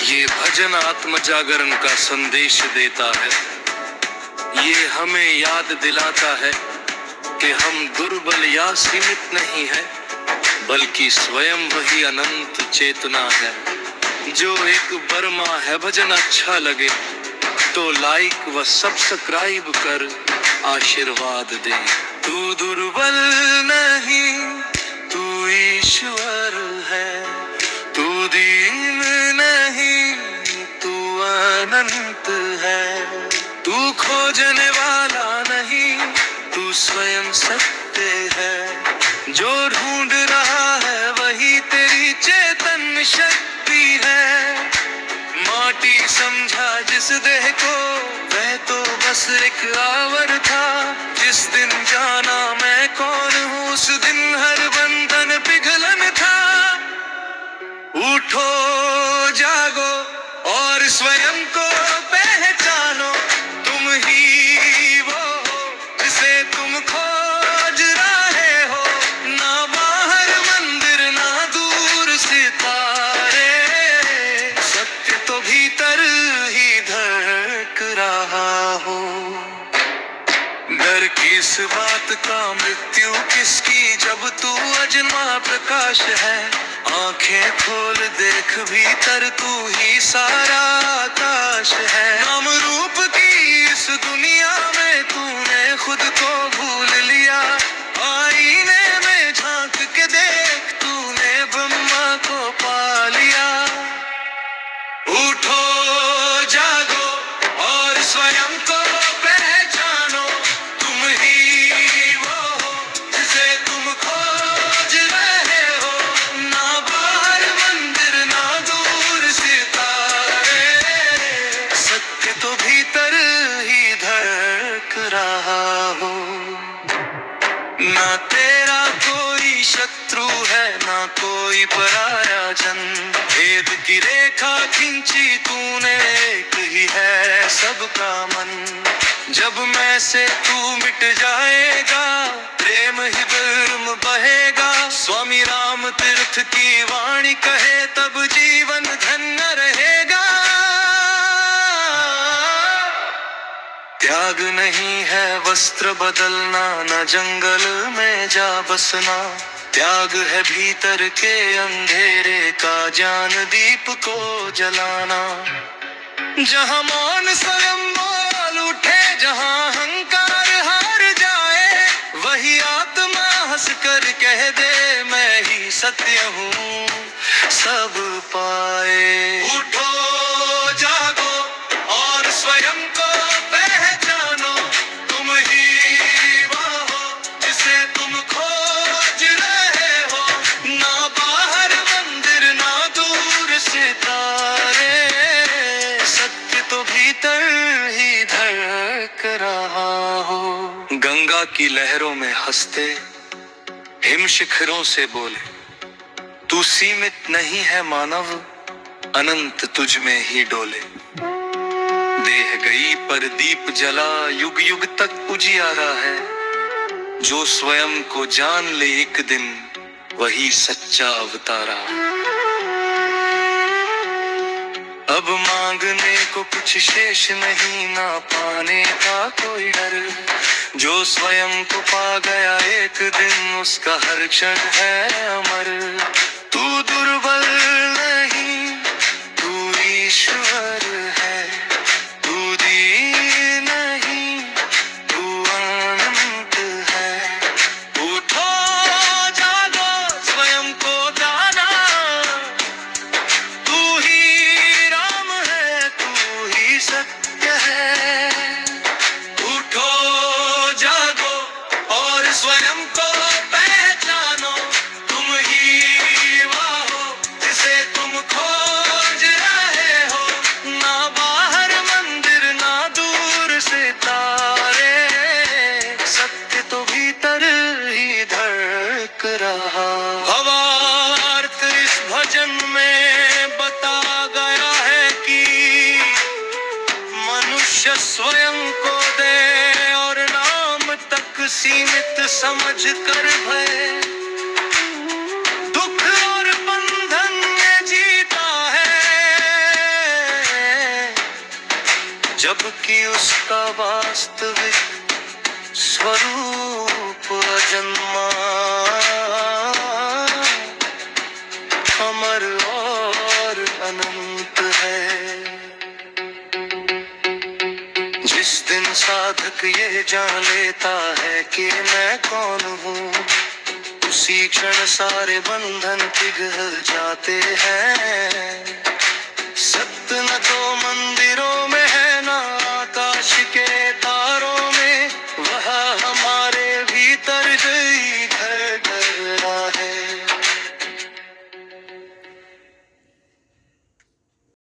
ये भजन आत्म जागरण का संदेश देता है। ये हमें याद दिलाता है कि हम दुर्बल या सीमित नहीं है, बल्कि स्वयं वही अनंत चेतना है। जो एक बर्मा है भजन अच्छा लगे तो लाइक व सब्सक्राइब कर आशीर्वाद दे। तू दुर्बल नहीं, तू ईश्वर है। तू दीन नहीं, तू अनंत है। तू खोजने वाला नहीं, तू स्वयं सत्य है। जो ढूंढ रहा है वही तेरी चेतन शक्ति है। माटी समझा जिस देह को, वह तो बस एक आवर था। जिस दिन जाना मैं कौन हूँ, उस दिन हर बंधन पिघलन था। उठो जागो और स्वयं को पहचानो, तुम ही वो हो जिसे तुम खोज रहे हो। ना बाहर मंदिर ना दूर सितारे, सत्य तो भीतर ही धड़क रहा हो। डर किस बात का, मृत्यु किसकी, जब तू अजन्मा प्रकाश है। आंखें खोल देख भीतर, तू ही सारा आकाश है। नाम रूप की इस दुनिया में तूने खुद को भूल लिया। आईने में झांक के देख, तूने ब्रह्मा को पा लिया। उठो जागो और स्वयं को पहचानो, तुम ही वो हो जिसे तुम खोज रहे हो। ना बाहर मंदिर ना दूर सितारे, सत्य तो भीतर ही धड़क रहा हो। ना तेरा कोई शत्रु है, ना कोई पराया जन। भेद की रेखा खींची तूने, एक ही है सबका मन। जब मैं से तू मिट जाएगा, प्रेम ही बिर्म बहेगा। स्वामी राम तीर्थ की वाणी कहे, तब जीवन धन्य रहेगा। त्याग नहीं है वस्त्र बदलना, न जंगल में जा बसना। त्याग है भीतर के अंधेरे का ज्ञान दीप को जलाना। जहाँ मौन स्वयं बोल उठे, जहाँ अहंकार हार जाए, वही आत्मा हंस कर कह दे मैं ही सत्य हूँ, सब पाए। उठो जागो और स्वयं को पहचानो, तुम ही वो हो जिसे तुम खोज रहे हो। ना बाहर मंदिर ना दूर सितारे, सत्य तो भीतर ही धड़क रहा हो। गंगा की लहरों में हंसते हिम शिखरों से बोले, तू सीमित नहीं है मानव, अनंत तुझ में ही डोले। देह गई पर दीप जला, युग युग तक उजियारा है। जो स्वयं को जान ले एक दिन, वही सच्चा अवतारा। अब मांगने को कुछ शेष नहीं, ना पाने का कोई डर। जो स्वयं को पा गया एक दिन, उसका हर क्षण है अमर। तू दुर्बल नहीं, तू ईश्वर है। तू दीन नहीं, तू अनंत है। उठो जागो स्वयं को जाना, तू ही राम है, तू ही सत्य है। उठो जागो और स्वयं को पहचानो, तुम ही वो हो जिसे तुम खोज रहे हो। ना बाहर मंदिर ना दूर सितारे, सत्य तो भीतर ही धड़क रहा। भावार्थ इस भजन में बता गया है कि मनुष्य स्वयं को दे और नाम तक सीमित समझ कर भय। दुख और बंधन में जीता है, जबकि उसका वास्तविक स्वरूप अजन्मा, अमर और अनंत है। जिस दिन साधक ये जान लेता है कि मैं कौन हूँ, उसी क्षण सारे बंधन पिघल जाते हैं। सत्य न तो